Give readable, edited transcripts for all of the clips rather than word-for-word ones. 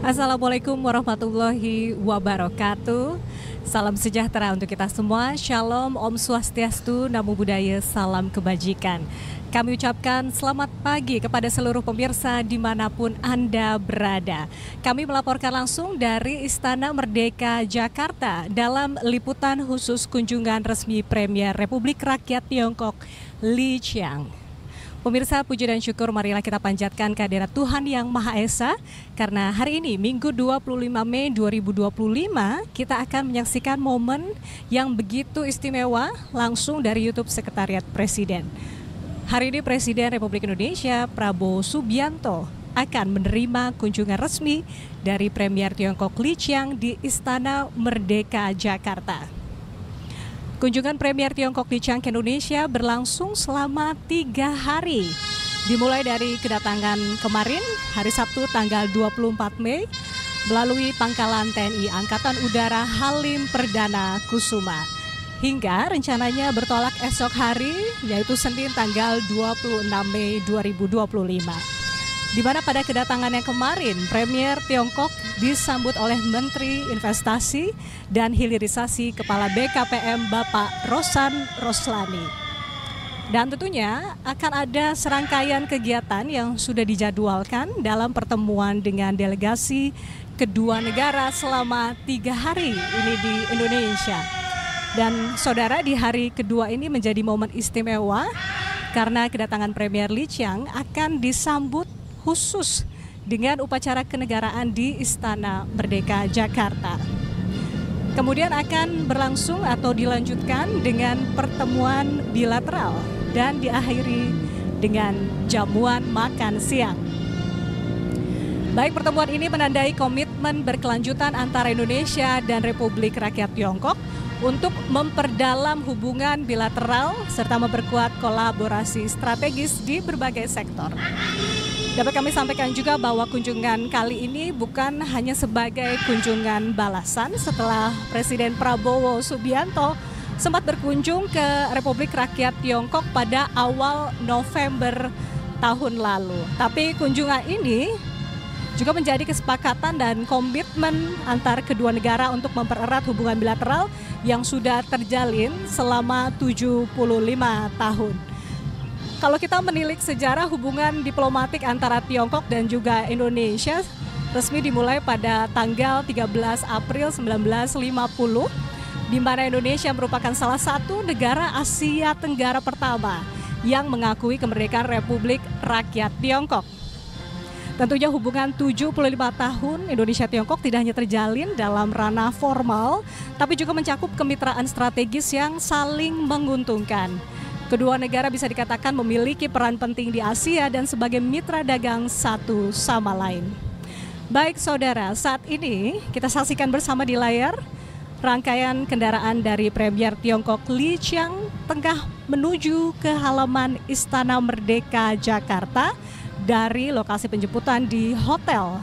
Assalamualaikum warahmatullahi wabarakatuh. Salam sejahtera untuk kita semua. Shalom, Om Swastiastu, Namo Buddhaya, salam kebajikan. Kami ucapkan selamat pagi kepada seluruh pemirsa dimanapun Anda berada. Kami melaporkan langsung dari Istana Merdeka Jakarta dalam liputan khusus kunjungan resmi Premier Republik Rakyat Tiongkok Li Qiang. Pemirsa, puji dan syukur marilah kita panjatkan kehadirat Tuhan Yang Maha Esa, karena hari ini Minggu 25 Mei 2025 kita akan menyaksikan momen yang begitu istimewa langsung dari YouTube Sekretariat Presiden. Hari ini Presiden Republik Indonesia Prabowo Subianto akan menerima kunjungan resmi dari Premier Tiongkok Li Qiang di Istana Merdeka Jakarta. Kunjungan Premier Tiongkok Li Qiang ke Indonesia berlangsung selama 3 hari. Dimulai dari kedatangan kemarin, hari Sabtu tanggal 24 Mei, melalui Pangkalan TNI Angkatan Udara Halim Perdana Kusuma. Hingga rencananya bertolak esok hari, yaitu Senin tanggal 26 Mei 2025. Di mana pada kedatangan yang kemarin, Premier Tiongkok disambut oleh Menteri Investasi dan Hilirisasi Kepala BKPM Bapak Rosan Roslani. Dan tentunya akan ada serangkaian kegiatan yang sudah dijadwalkan dalam pertemuan dengan delegasi kedua negara selama 3 hari ini di Indonesia. Dan saudara, di hari kedua ini menjadi momen istimewa karena kedatangan Premier Li Qiang akan disambut khusus dengan upacara kenegaraan di Istana Merdeka Jakarta. Kemudian akan berlangsung atau dilanjutkan dengan pertemuan bilateral dan diakhiri dengan jamuan makan siang. Baik, pertemuan ini menandai komitmen berkelanjutan antara Indonesia dan Republik Rakyat Tiongkok untuk memperdalam hubungan bilateral serta memperkuat kolaborasi strategis di berbagai sektor. Dapat kami sampaikan juga bahwa kunjungan kali ini bukan hanya sebagai kunjungan balasan setelah Presiden Prabowo Subianto sempat berkunjung ke Republik Rakyat Tiongkok pada awal November tahun lalu. Tapi kunjungan ini juga menjadi kesepakatan dan komitmen antar kedua negara untuk mempererat hubungan bilateral yang sudah terjalin selama 75 tahun. Kalau kita menilik sejarah hubungan diplomatik antara Tiongkok dan juga Indonesia resmi dimulai pada tanggal 13 April 1950, di mana Indonesia merupakan salah satu negara Asia Tenggara pertama yang mengakui kemerdekaan Republik Rakyat Tiongkok. Tentunya hubungan 75 tahun Indonesia-Tiongkok tidak hanya terjalin dalam ranah formal, tapi juga mencakup kemitraan strategis yang saling menguntungkan. Kedua negara bisa dikatakan memiliki peran penting di Asia dan sebagai mitra dagang satu sama lain. Baik saudara, saat ini kita saksikan bersama di layar rangkaian kendaraan dari Premier Tiongkok Li Qiang tengah menuju ke halaman Istana Merdeka Jakarta dari lokasi penjemputan di hotel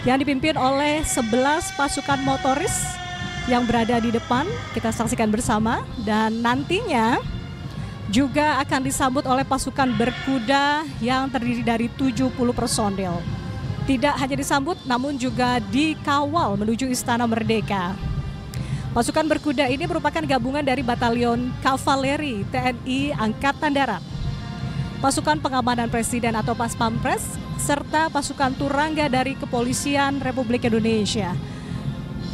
yang dipimpin oleh 11 pasukan motoris yang berada di depan. Kita saksikan bersama, dan nantinya juga akan disambut oleh pasukan berkuda yang terdiri dari 70 personel. Tidak hanya disambut, namun juga dikawal menuju Istana Merdeka. Pasukan berkuda ini merupakan gabungan dari Batalion Kavaleri TNI Angkatan Darat, pasukan pengamanan Presiden atau Paspampres, serta pasukan turangga dari Kepolisian Republik Indonesia.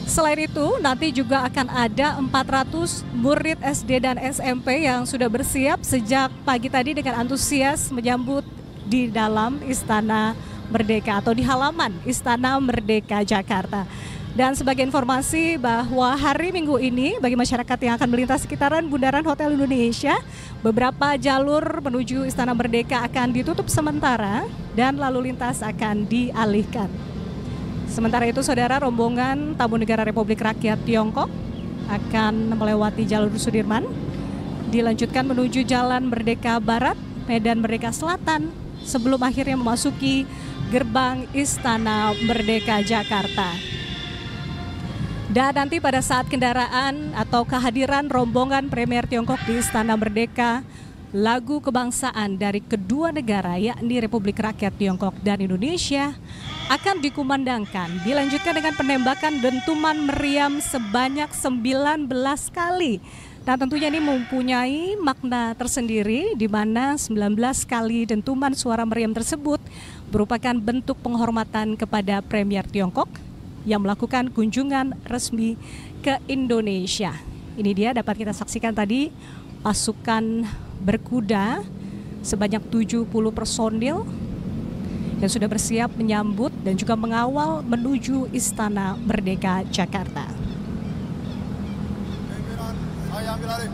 Selain itu, nanti juga akan ada 400 murid SD dan SMP yang sudah bersiap sejak pagi tadi dengan antusias menyambut di dalam Istana Merdeka atau di halaman Istana Merdeka Jakarta. Dan sebagai informasi bahwa hari Minggu ini bagi masyarakat yang akan melintas sekitaran Bundaran Hotel Indonesia, beberapa jalur menuju Istana Merdeka akan ditutup sementara dan lalu lintas akan dialihkan. Sementara itu saudara, rombongan tamu negara Republik Rakyat Tiongkok akan melewati jalur Sudirman, dilanjutkan menuju Jalan Merdeka Barat, Medan Merdeka Selatan, sebelum akhirnya memasuki gerbang Istana Merdeka Jakarta. Dan nanti pada saat kendaraan atau kehadiran rombongan Premier Tiongkok di Istana Merdeka lagu kebangsaan dari kedua negara yakni Republik Rakyat Tiongkok dan Indonesia akan dikumandangkan. Dilanjutkan dengan penembakan dentuman meriam sebanyak 19 kali. Nah, tentunya ini mempunyai makna tersendiri di mana 19 kali dentuman suara meriam tersebut merupakan bentuk penghormatan kepada Premier Tiongkok yang melakukan kunjungan resmi ke Indonesia. Ini dia dapat kita saksikan tadi pasukan berkuda sebanyak 70 personil yang sudah bersiap menyambut dan juga mengawal menuju Istana Merdeka Jakarta. Saya ambil alih.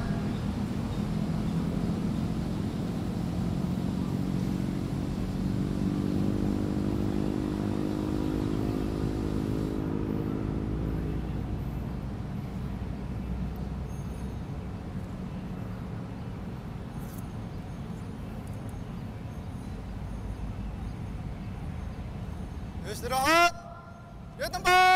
Istirahat di tempat.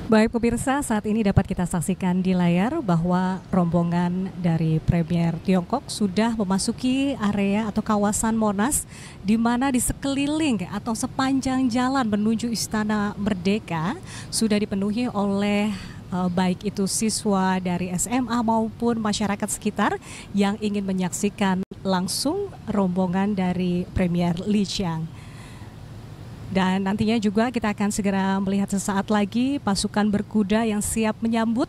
Baik pemirsa, saat ini dapat kita saksikan di layar bahwa rombongan dari Premier Tiongkok sudah memasuki area atau kawasan Monas, di mana di sekeliling atau sepanjang jalan menuju Istana Merdeka sudah dipenuhi oleh baik itu siswa dari SMA maupun masyarakat sekitar yang ingin menyaksikan langsung rombongan dari Premier Li Qiang. Dan nantinya juga kita akan segera melihat sesaat lagi pasukan berkuda yang siap menyambut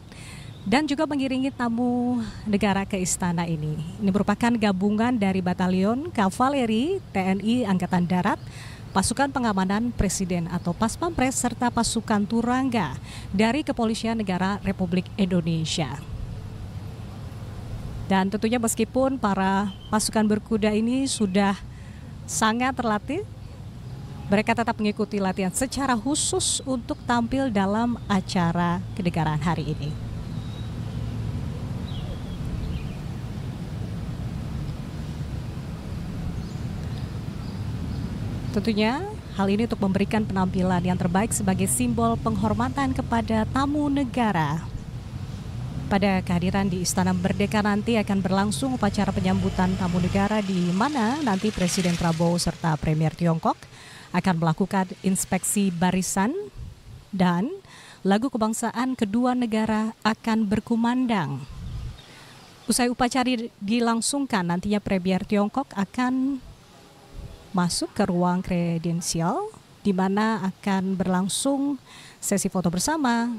dan juga mengiringi tamu negara ke istana ini. Ini merupakan gabungan dari Batalion Kavaleri TNI Angkatan Darat, pasukan pengamanan Presiden atau Paspampres, serta pasukan Turangga dari Kepolisian Negara Republik Indonesia. Dan tentunya meskipun para pasukan berkuda ini sudah sangat terlatih, mereka tetap mengikuti latihan secara khusus untuk tampil dalam acara kenegaraan hari ini. Tentunya hal ini untuk memberikan penampilan yang terbaik sebagai simbol penghormatan kepada tamu negara. Pada kehadiran di Istana Merdeka nanti akan berlangsung upacara penyambutan tamu negara di mana nanti Presiden Prabowo serta Premier Tiongkok akan melakukan inspeksi barisan dan lagu kebangsaan kedua negara akan berkumandang. Usai upacara dilangsungkan, nantinya Premier Tiongkok akan masuk ke ruang kredensial di mana akan berlangsung sesi foto bersama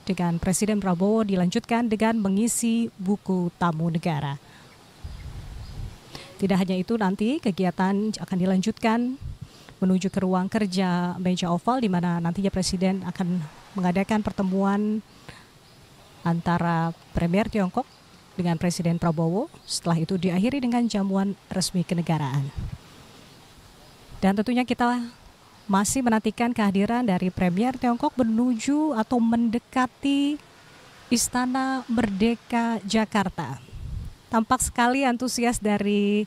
dengan Presiden Prabowo dilanjutkan dengan mengisi buku tamu negara. Tidak hanya itu, nanti kegiatan akan dilanjutkan menuju ke ruang kerja meja oval di mana nantinya Presiden akan mengadakan pertemuan antara Premier Tiongkok dengan Presiden Prabowo. Setelah itu diakhiri dengan jamuan resmi kenegaraan. Dan tentunya kita masih menantikan kehadiran dari Premier Tiongkok menuju atau mendekati Istana Merdeka Jakarta. Tampak sekali antusias dari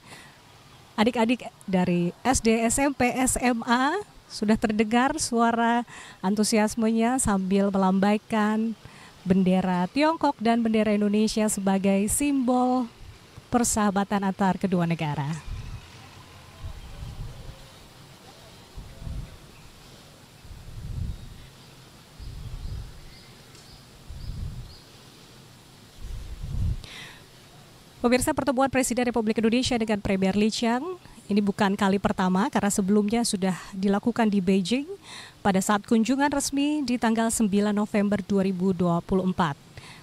adik-adik dari SD, SMP, SMA. Sudah terdengar suara antusiasmenya sambil melambaikan bendera Tiongkok dan bendera Indonesia sebagai simbol persahabatan antar kedua negara. Pemirsa, pertemuan Presiden Republik Indonesia dengan Premier Li Qiang ini bukan kali pertama karena sebelumnya sudah dilakukan di Beijing pada saat kunjungan resmi di tanggal 9 November 2024.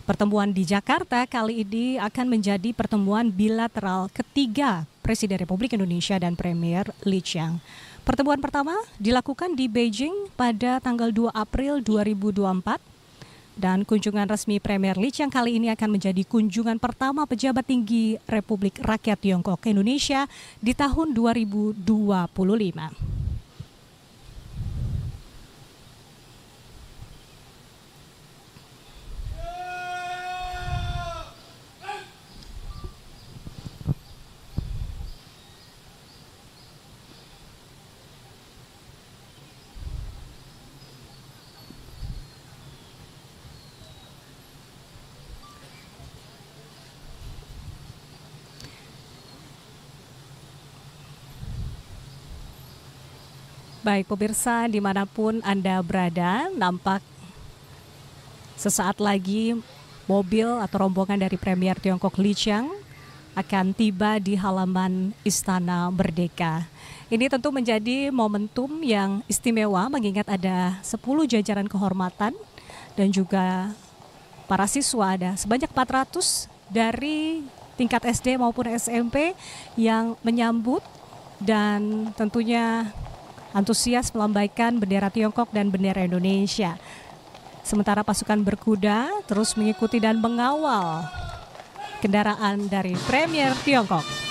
Pertemuan di Jakarta kali ini akan menjadi pertemuan bilateral ketiga Presiden Republik Indonesia dan Premier Li Qiang. Pertemuan pertama dilakukan di Beijing pada tanggal 2 April 2024. Dan kunjungan resmi Premier Li Qiang kali ini akan menjadi kunjungan pertama pejabat tinggi Republik Rakyat Tiongkok ke Indonesia di tahun 2025. Baik pemirsa, dimanapun Anda berada, nampak sesaat lagi mobil atau rombongan dari Premier Tiongkok Li Qiang akan tiba di halaman Istana Merdeka. Ini tentu menjadi momentum yang istimewa mengingat ada 10 jajaran kehormatan dan juga para siswa, ada sebanyak 400 dari tingkat SD maupun SMP yang menyambut dan tentunya antusias melambaikan bendera Tiongkok dan bendera Indonesia. Sementara pasukan berkuda terus mengikuti dan mengawal kendaraan dari Premier Tiongkok.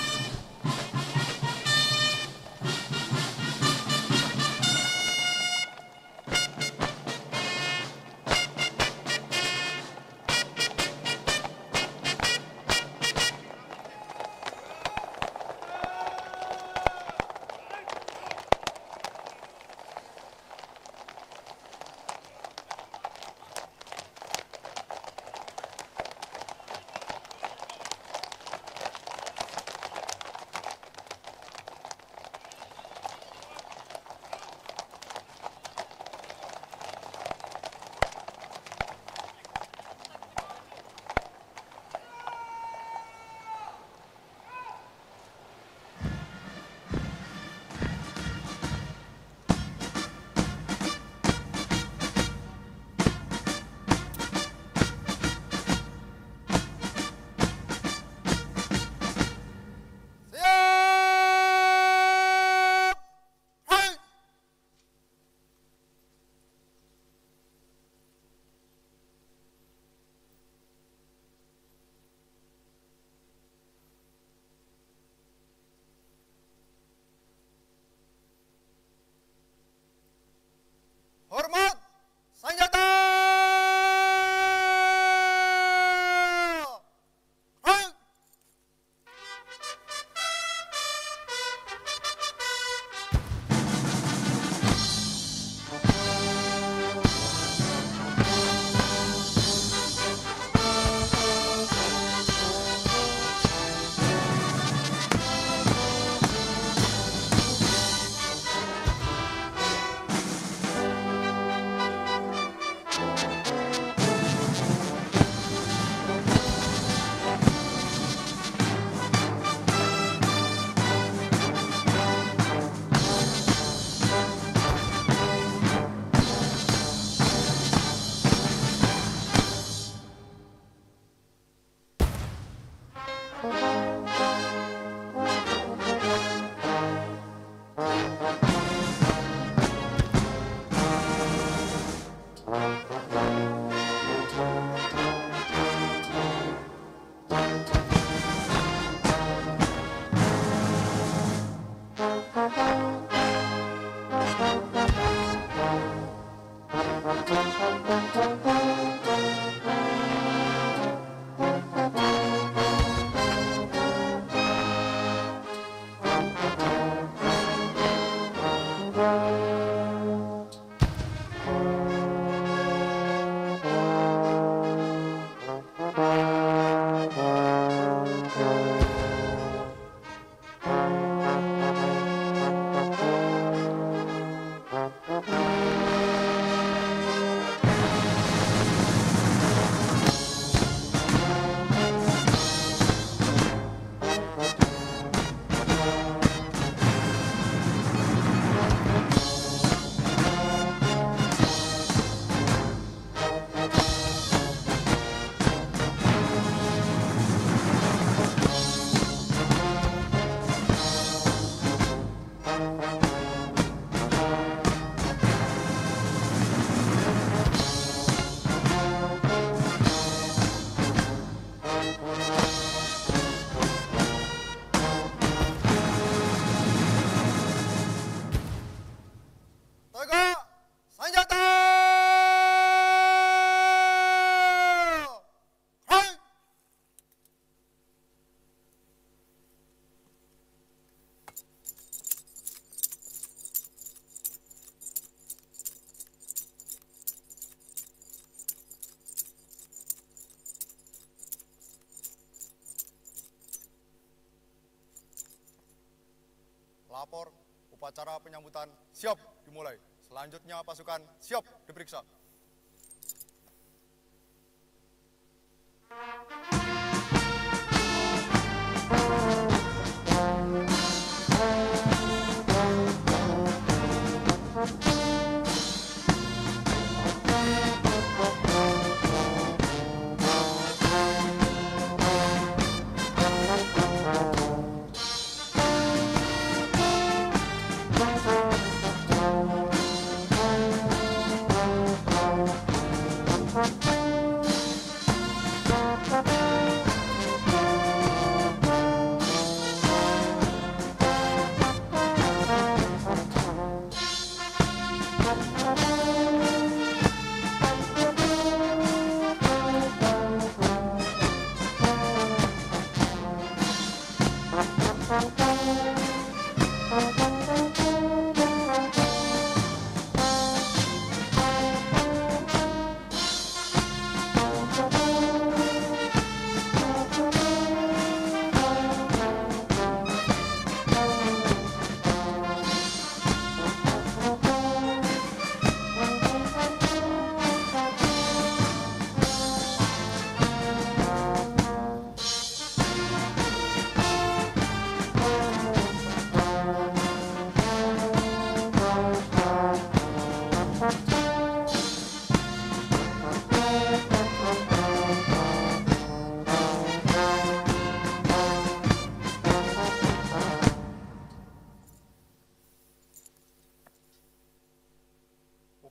Lapor, upacara penyambutan siap dimulai. Selanjutnya pasukan siap diperiksa.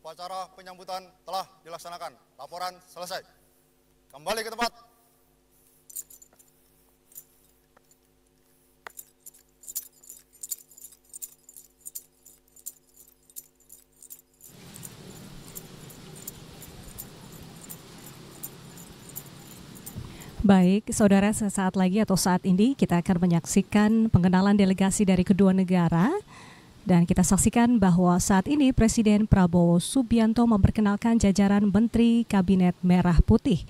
Upacara penyambutan telah dilaksanakan. Laporan selesai. Kembali ke tempat. Baik, saudara, sesaat lagi atau saat ini kita akan menyaksikan pengenalan delegasi dari kedua negara. Dan kita saksikan bahwa saat ini Presiden Prabowo Subianto memperkenalkan jajaran Menteri Kabinet Merah Putih.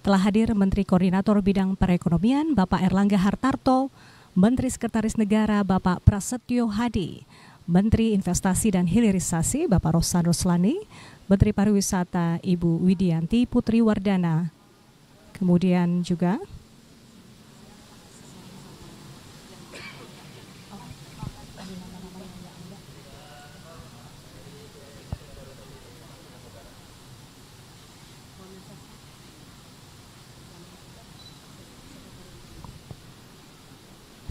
Telah hadir Menteri Koordinator Bidang Perekonomian Bapak Erlangga Hartarto, Menteri Sekretaris Negara Bapak Prasetyo Hadi, Menteri Investasi dan Hilirisasi Bapak Rosan Roslani, Menteri Pariwisata Ibu Widianti Putri Wardana, kemudian juga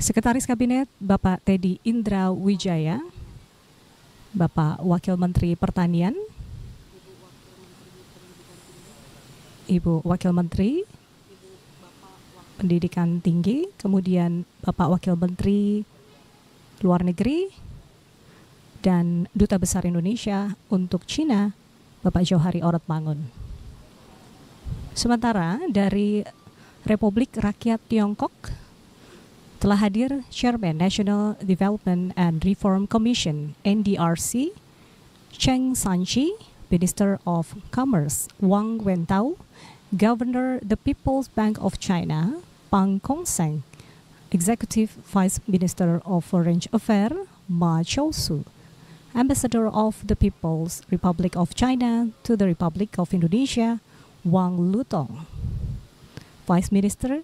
Sekretaris Kabinet Bapak Teddy Indra Wijaya, Bapak Wakil Menteri Pertanian, Ibu Wakil Menteri Pendidikan Tinggi, kemudian Bapak Wakil Menteri Luar Negeri dan Duta Besar Indonesia untuk Cina, Bapak Johari Orotmangun. Sementara dari Republik Rakyat Tiongkok telah hadir Chairman National Development and Reform Commission (NDRC), Cheng Sanchi, Minister of Commerce Wang Wentao, Governor the People's Bank of China Pang Kongseng, Executive Vice Minister of Foreign Affairs Ma Chousu, Ambassador of the People's Republic of China to the Republic of Indonesia Wang Lutong, Vice Minister,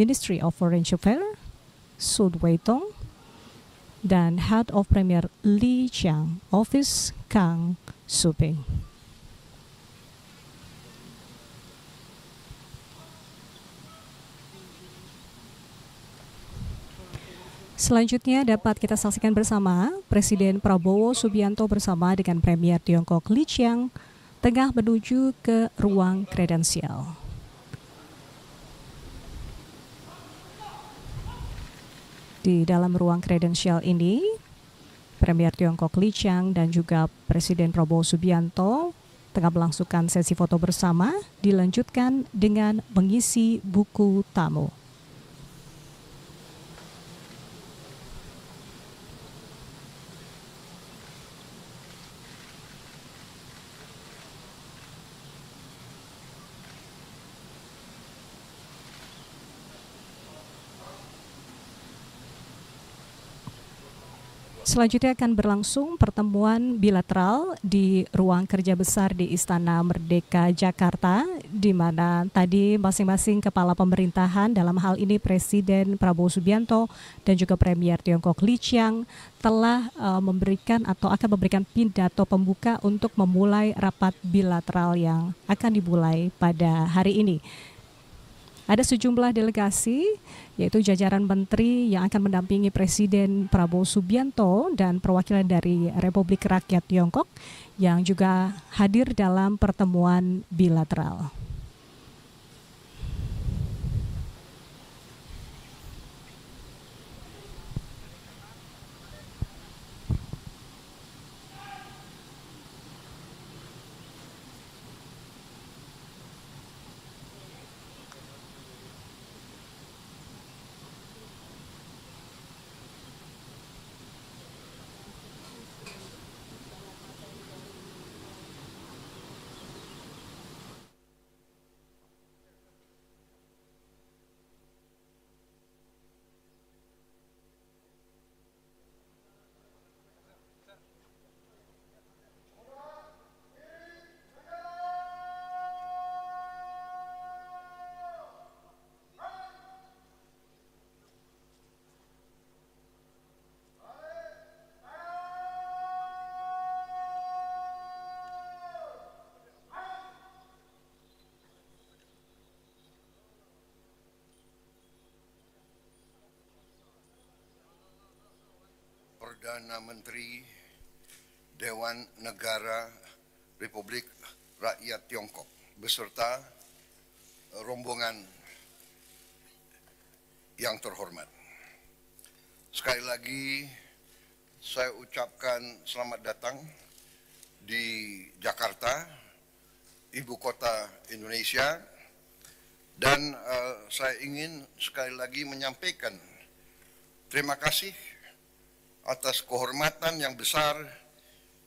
Ministry of Foreign Affairs Sud Weitong, dan Head of Premier Li Qiang Office Kang Suping. Selanjutnya dapat kita saksikan bersama Presiden Prabowo Subianto bersama dengan Premier Tiongkok Li Qiang tengah menuju ke ruang kredensial. Di dalam ruang kredensial ini, Premier Tiongkok Li Qiang dan juga Presiden Prabowo Subianto tengah melangsungkan sesi foto bersama, dilanjutkan dengan mengisi buku tamu. Selanjutnya akan berlangsung pertemuan bilateral di ruang kerja besar di Istana Merdeka Jakarta, di mana tadi masing-masing kepala pemerintahan, dalam hal ini Presiden Prabowo Subianto dan juga Premier Tiongkok Li Qiang, telah memberikan atau akan memberikan pidato pembuka untuk memulai rapat bilateral yang akan dimulai pada hari ini. Ada sejumlah delegasi, yaitu jajaran menteri yang akan mendampingi Presiden Prabowo Subianto dan perwakilan dari Republik Rakyat Tiongkok yang juga hadir dalam pertemuan bilateral. Perdana Menteri Dewan Negara Republik Rakyat Tiongkok beserta rombongan yang terhormat. Sekali lagi saya ucapkan selamat datang di Jakarta, ibu kota Indonesia, dan saya ingin sekali lagi menyampaikan terima kasih atas kehormatan yang besar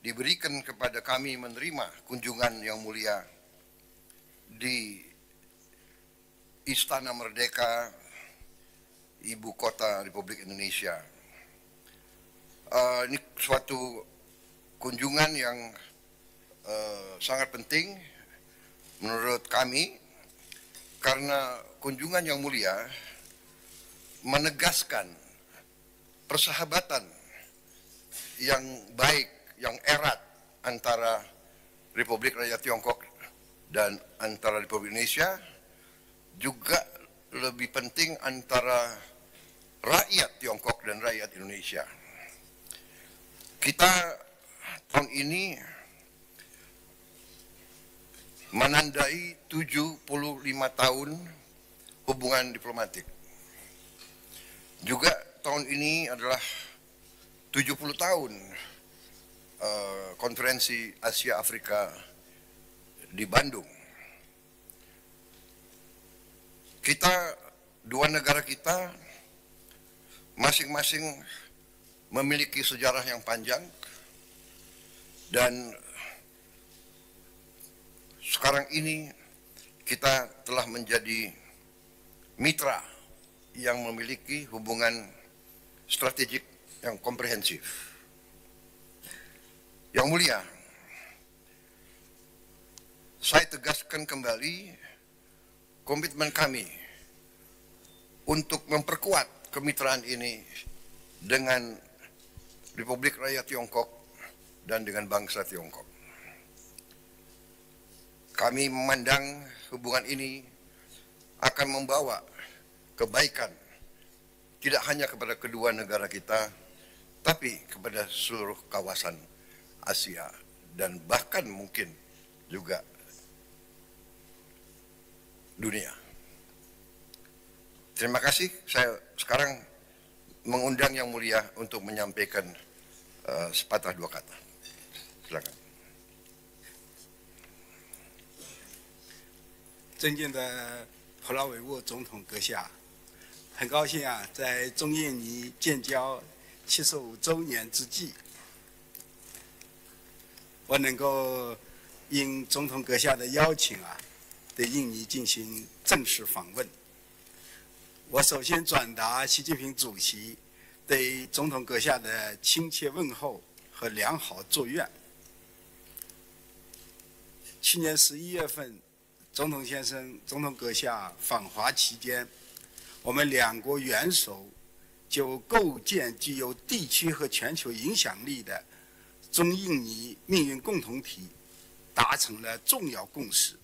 diberikan kepada kami menerima kunjungan yang mulia di Istana Merdeka, ibu kota Republik Indonesia. Ini suatu kunjungan yang sangat penting menurut kami, karena kunjungan yang mulia menegaskan persahabatan yang baik, yang erat antara Republik Rakyat Tiongkok dan antara Republik Indonesia, juga lebih penting antara rakyat Tiongkok dan rakyat Indonesia. Kita tahun ini menandai 75 tahun hubungan diplomatik. Juga tahun ini adalah 70 tahun konferensi Asia Afrika di Bandung. Dua negara kita masing-masing memiliki sejarah yang panjang, dan sekarang ini kita telah menjadi mitra yang memiliki hubungan strategik yang komprehensif. Yang mulia, saya tegaskan kembali komitmen kami untuk memperkuat kemitraan ini dengan Republik Rakyat Tiongkok dan dengan bangsa Tiongkok. Kami memandang hubungan ini akan membawa kebaikan tidak hanya kepada kedua negara kita, tapi kepada seluruh kawasan Asia dan bahkan mungkin juga dunia. Terima kasih. Saya sekarang mengundang Yang Mulia untuk menyampaikan sepatah dua kata. Silakan. 尊敬的普拉维沃总统阁下，很高兴啊，在中印尼建交75周年之际，我能够应总统阁下的邀请啊，对印尼进行正式访问。我首先转达习近平主席对总统阁下的亲切问候和良好祝愿。去年11月份，总统先生、总统阁下访华期间，我们两国元首就构建具有地区和全球影响力的中印尼命运共同体达成了重要共识，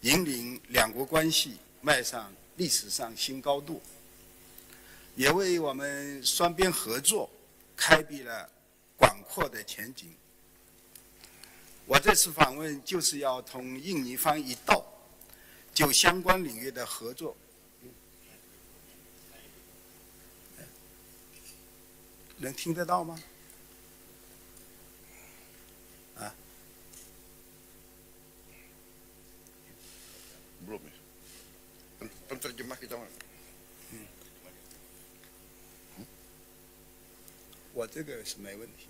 引领两国关系迈上历史上新高度，也为我们双边合作开辟了广阔的前景。我这次访问就是要同印尼方一道，就相关领域的合作。能听得到吗？啊？ Belum ya. Penterjemah kita mana? 我这个是没问题。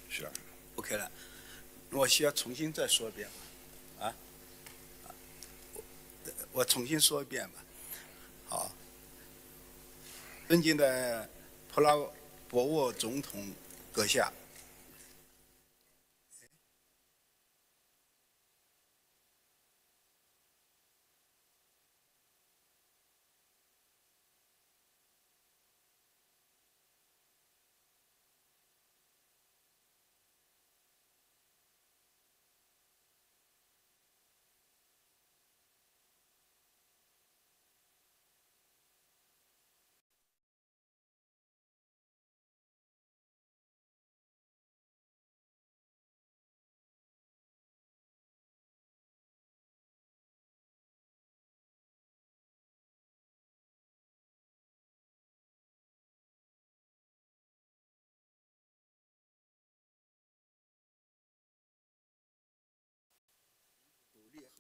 Silakan. OK 了，我需要重新再说一遍吗？啊？我重新说一遍吧。好，尊敬的普拉博沃总统阁下，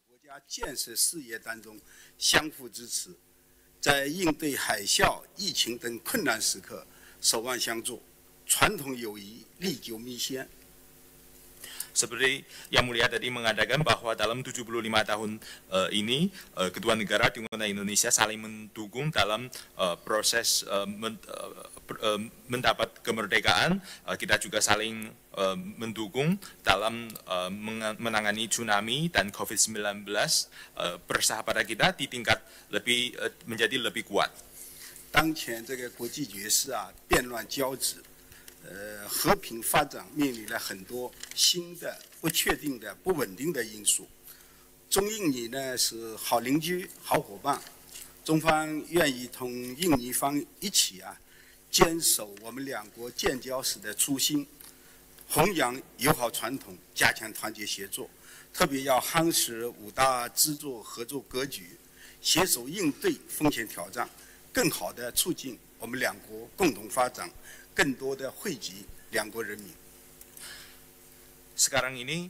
国家建设事业当中相互支持，在应对海啸、疫情等困难时刻守望相助，传统友谊历久弥新。 Seperti Yang Mulia tadi mengadakan bahwa dalam 75 tahun ini kedua negara Tiongkok dan Indonesia saling mendukung dalam proses mendapat kemerdekaan. Kita juga saling mendukung dalam menangani tsunami dan COVID-19. Persahabatan kita di tingkat lebih menjadi lebih kuat. 当前这个国际局势啊，变乱交织。 和平发展面临了很多新的、不确定的、不稳定的因素。中印尼呢是好邻居、好伙伴，中方愿意同印尼方一起啊，坚守我们两国建交时的初心，弘扬友好传统，加强团结协作，特别要夯实五大支柱合作格局，携手应对风险挑战，更好地促进我们两国共同发展。 更多的惠及两国人民。 Sekarang ini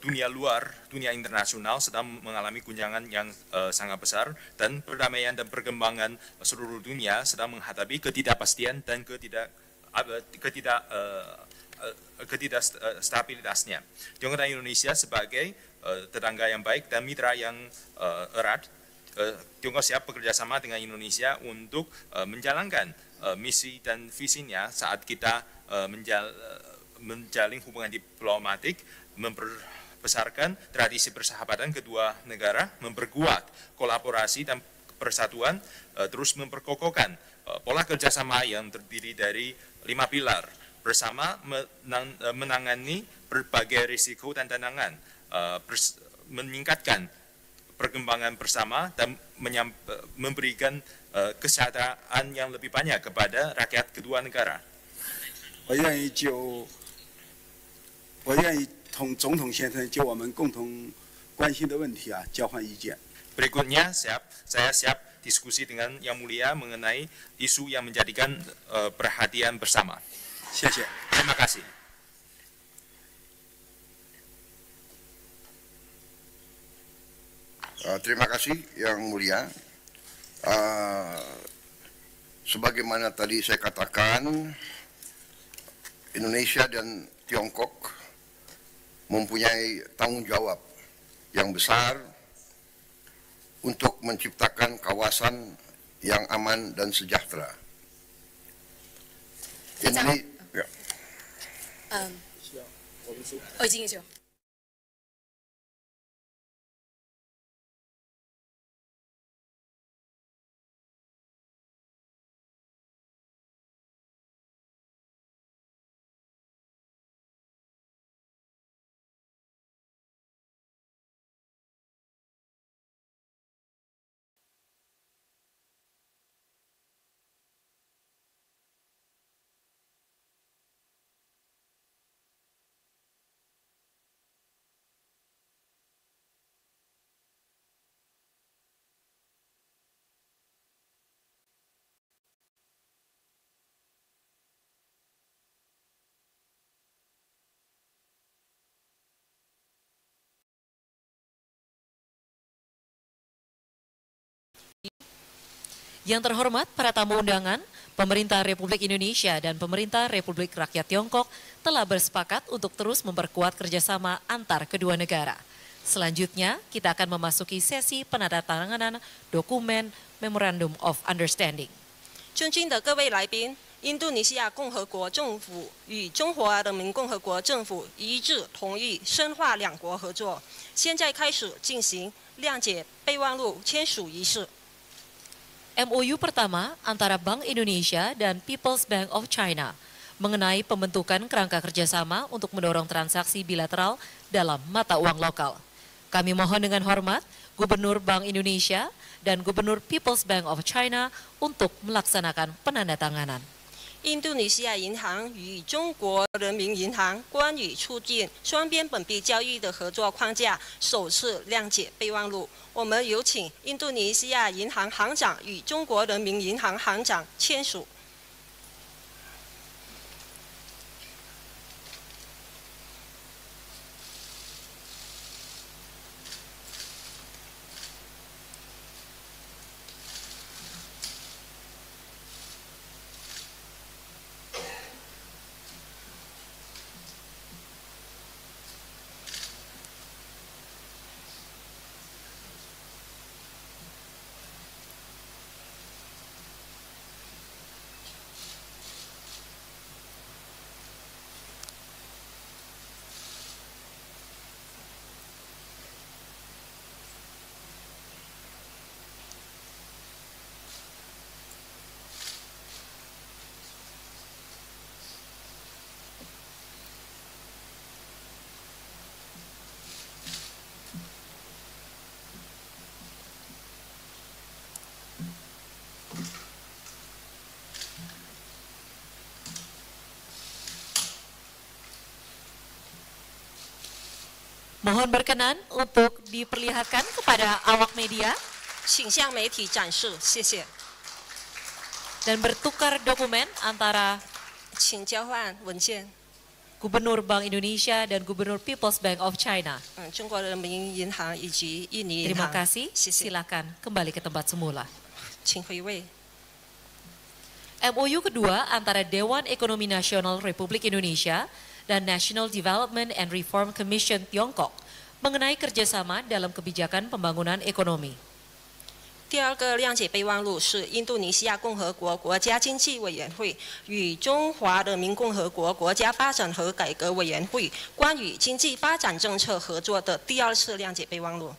dunia luar, dunia internasional sedang mengalami guncangan yang sangat besar dan perdamaian dan perkembangan seluruh dunia sedang menghadapi ketidakpastian dan ketidakstabilitasnya. Tiongkok dan Indonesia sebagai tetangga yang baik dan mitra yang erat, Tiongkok siap bekerjasama dengan Indonesia untuk menjalankan misi dan visinya saat kita menjalin hubungan diplomatik, memperbesarkan tradisi persahabatan kedua negara, memperkuat kolaborasi dan persatuan, terus memperkokohkan pola kerjasama yang terdiri dari 5 pilar, bersama menangani berbagai risiko dan tantangan, meningkatkan perkembangan bersama dan memberikan kesejahteraan yang lebih banyak kepada rakyat kedua negara. 我愿意同总统先生就我们共同关心的问题啊交换意见。 Berikutnya saya siap diskusi dengan Yang Mulia mengenai isu yang menjadikan perhatian bersama. 谢谢。 Terima kasih. Terima kasih Yang Mulia. Sebagaimana tadi saya katakan, Indonesia dan Tiongkok mempunyai tanggung jawab yang besar untuk menciptakan kawasan yang aman dan sejahtera. Ini, ya. 已经有。Yang terhormat para tamu undangan, Pemerintah Republik Indonesia dan Pemerintah Republik Rakyat Tiongkok telah bersepakat untuk terus memperkuat kerjasama antar kedua negara. Selanjutnya, kita akan memasuki sesi penandatanganan dokumen Memorandum of Understanding. 尊敬的各位来宾，印度尼西亚共和国政府与中华人民共和国政府一致同意深化两国合作。现在开始进行谅解备忘录签署仪式。 MOU pertama antara Bank Indonesia dan People's Bank of China mengenai pembentukan kerangka kerjasama untuk mendorong transaksi bilateral dalam mata uang lokal. Kami mohon dengan hormat Gubernur Bank Indonesia dan Gubernur People's Bank of China untuk melaksanakan penandatanganan. 印度尼西亚银行与中国人民银行关于促进双边本币交易的合作框架首次谅解备忘录。我们有请印度尼西亚银行行长与中国人民银行行长签署。 Mohon berkenan untuk diperlihatkan kepada awak media 请向媒体展示，谢谢。 dan bertukar dokumen antara 请交换文件。 Gubernur Bank Indonesia dan Gubernur People's Bank of China. 中国人民银行以及印尼银行。 Terima kasih. 谢谢。 Silakan kembali ke tempat semula. 请回位。 MOU kedua antara Dewan Ekonomi Nasional Republik Indonesia dan National Development and Reform Commission Tiongkok mengenai kerjasama dalam kebijakan pembangunan ekonomi. 第二个谅解备忘录是印度尼西亚共和国国家经济委员会与中华人民共和国国家发展和改革委员会关于经济发展政策合作的第二次谅解备忘录。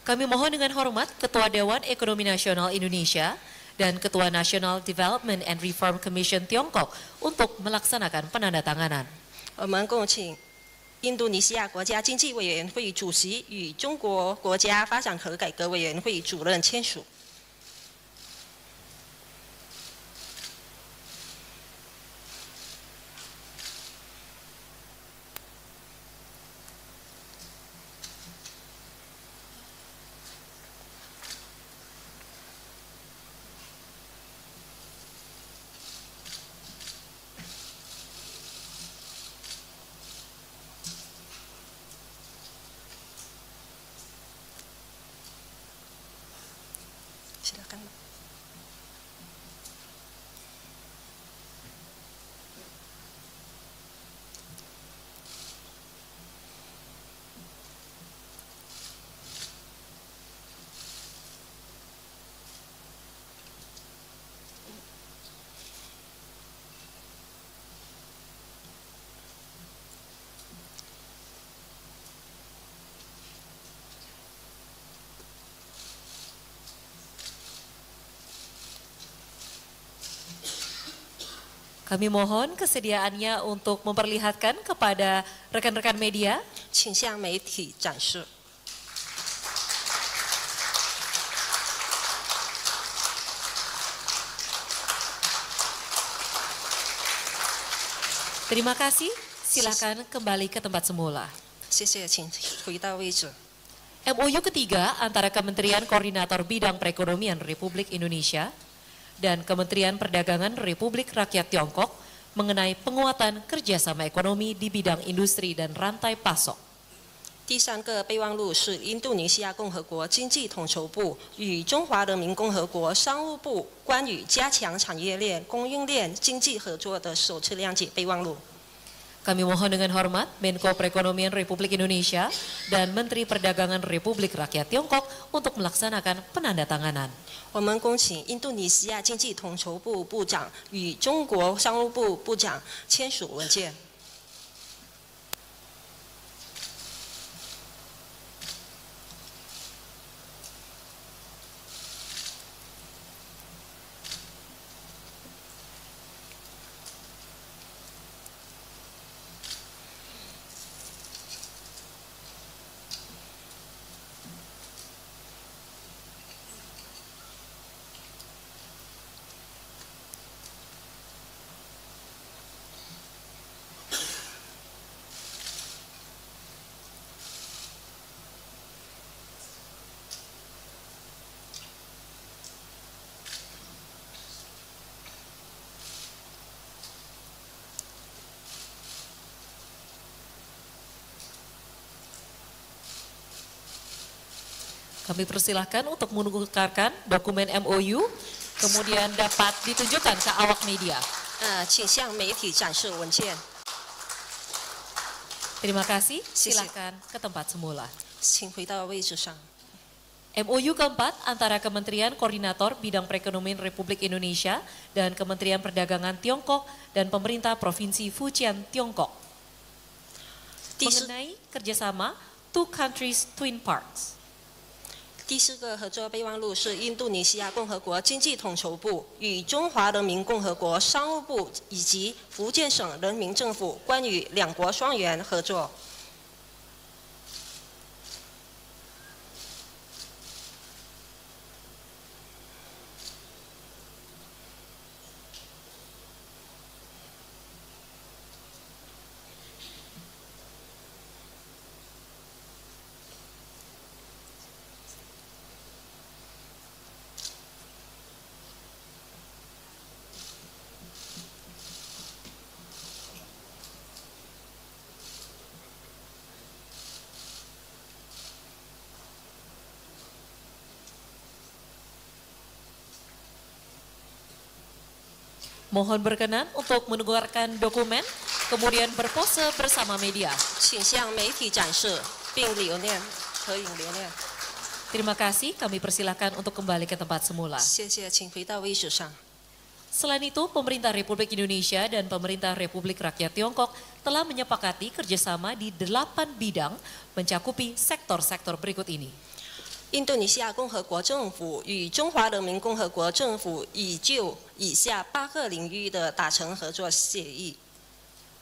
Kami mohon dengan hormat Ketua Dewan Ekonomi Nasional Indonesia dan Ketua National Development and Reform Commission Tiongkok untuk melaksanakan penandatanganan. 我们恭请印度尼西亚国家经济委员会主席与中国国家发展和改革委员会主任签署。 Silakan. Kami mohon kesediaannya untuk memperlihatkan kepada rekan-rekan media. 请向媒体展示。 Terima kasih, silakan kembali ke tempat semula. 谢谢，请回到位置。 MOU ketiga antara Kementerian Koordinator Bidang Perekonomian Republik Indonesia dan Kementerian Perdagangan Republik Rakyat Tiongkok mengenai penguatan kerjasama ekonomi di bidang industri dan rantai pasok. 第三个备忘录是印度尼西亚共和国经济统筹部与中华人民共和国商务部关于加强产业链、供应链经济合作的首次谅解备忘录。 Kami mohon dengan hormat Menko Perekonomian Republik Indonesia dan Menteri Perdagangan Republik Rakyat Tiongkok untuk melaksanakan penandatanganan. 我们恭请印度尼西亚经济统筹部部长与中国商务部部长签署文件。 Kami persilahkan untuk menukarkan dokumen MOU, kemudian dapat ditunjukkan ke awak media. 请向媒体展示文件。 Terima kasih, silakan ke tempat semula. 请回到位置上。 MOU keempat antara Kementerian Koordinator Bidang Perekonomian Republik Indonesia dan Kementerian Perdagangan Tiongkok dan Pemerintah Provinsi Fujian Tiongkok mengenai kerjasama Two Countries Twin Parks. 第四个合作备忘录是印度尼西亚共和国经济统筹部与中华人民共和国商务部以及福建省人民政府关于两国双元合作。 Mohon berkenan untuk menukarkan dokumen, kemudian berpose bersama media. 请向媒体展示并留念合影留念。 Terima kasih, kami persilahkan untuk kembali ke tempat semula. 谢谢，请回到位置上。 Selain itu, pemerintah Republik Indonesia dan pemerintah Republik Rakyat Tiongkok telah menyepakati kerjasama di 8 bidang mencakupi sektor-sektor berikut ini. 印度尼西亚共和国政府与中华人民共和国政府已就以下8个领域的达成合作协议。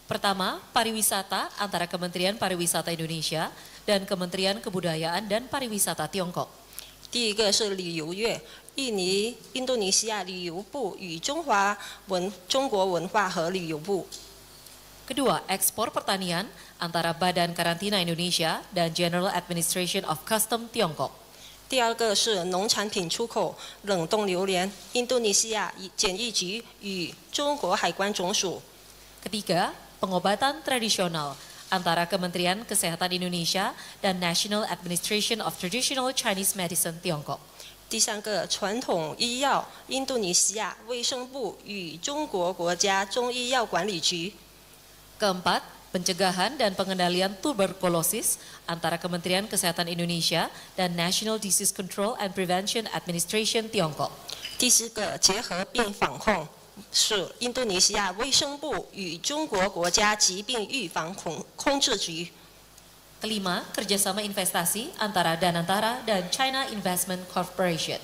Pertama, pariwisata antara Kementerian Pariwisata Indonesia dan Kementerian Kebudayaan dan Pariwisata Tiongkok. 第一个是旅游业，印度尼西亚旅游部与中国文化和旅游部。 Kedua, ekspor pertanian antara Badan Karantina Indonesia dan General Administration of Custom Tiongkok. 第二个是农产品出口冷冻榴莲，印度尼西亚检疫局与中国海关总署。 Ketiga, pengobatan tradisional antara Kementerian Kesehatan Indonesia dan National Administration of Traditional Chinese Medicine Tiongkok. 第三个传统医药，印度尼西亚卫生部与中国国家中医药管理局。 Keempat, pencegahan dan pengendalian tuberkulosis antara Kementerian Kesehatan Indonesia dan National Disease Control and Prevention Administration Tiongkok. 第四个结核病防控是印度尼西亚卫生部与中国国家疾病预防控制局。 Kelima, kerjasama investasi antara Danantara dan China Investment Corporation.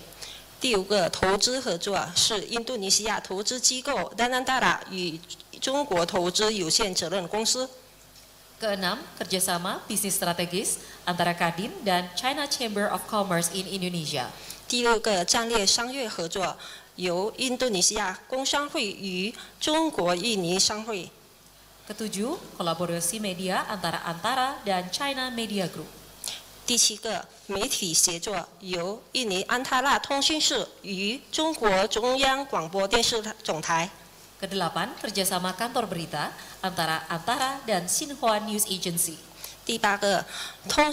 第5个投资合作是印度尼西亚投资机构 Danantara 与中国投资有限责任公司。 Keenam, kerjasama bisnis strategis antara Kadin dan China Chamber of Commerce in Indonesia. 第6个战略商业合作由印度尼西亚工商会与中国印尼商会。 Ketujuh, kolaborasi media antara Antara dan China Media Group. 第7个媒体协作由印尼安塔拉通讯社与中国中央广播电视总台。 Kedelapan, kerjasama kantor berita antara Antara dan Xinhua News Agency. 第8个通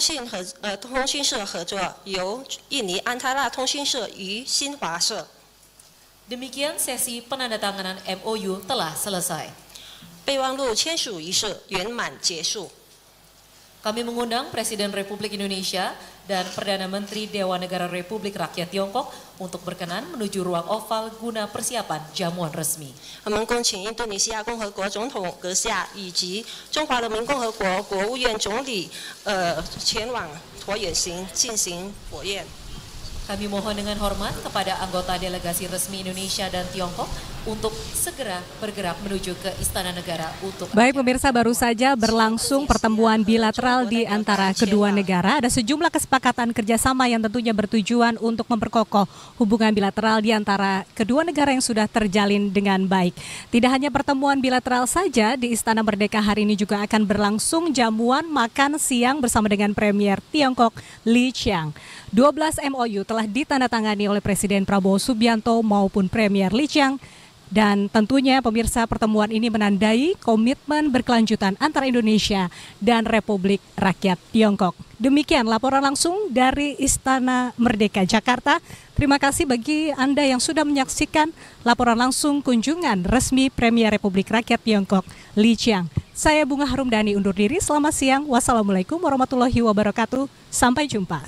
讯社合作由印尼安塔拉通讯社与新华社。 Demikian sesi penandatanganan MOU telah selesai. 备忘录签署仪式圆满结束。 Kami mengundang Presiden Republik Indonesia dan Perdana Menteri Dewan Negara Republik Rakyat Tiongkok untuk berkenan menuju ruang oval guna persiapan jamuan resmi. 我们恭请印度尼西亚共和国总统阁下以及中华人民共和国国务院总理前往椭圆形进行火焰。 Kami mohon dengan hormat kepada anggota delegasi resmi Indonesia dan Tiongkok untuk segera bergerak menuju ke Istana Negara untuk... Baik pemirsa, baru saja berlangsung pertemuan bilateral di antara kedua negara. Ada sejumlah kesepakatan kerjasama yang tentunya bertujuan untuk memperkokoh hubungan bilateral di antara kedua negara yang sudah terjalin dengan baik. Tidak hanya pertemuan bilateral saja, di Istana Merdeka hari ini juga akan berlangsung jamuan makan siang bersama dengan Premier Tiongkok Li Qiang. 12 MOU telah ditandatangani oleh Presiden Prabowo Subianto maupun Premier Li Qiang. Dan tentunya pemirsa, pertemuan ini menandai komitmen berkelanjutan antara Indonesia dan Republik Rakyat Tiongkok. Demikian laporan langsung dari Istana Merdeka Jakarta. Terima kasih bagi Anda yang sudah menyaksikan laporan langsung kunjungan resmi Premier Republik Rakyat Tiongkok Li Qiang. Saya Bunga Harumdani undur diri. Selamat siang. Wassalamualaikum warahmatullahi wabarakatuh. Sampai jumpa.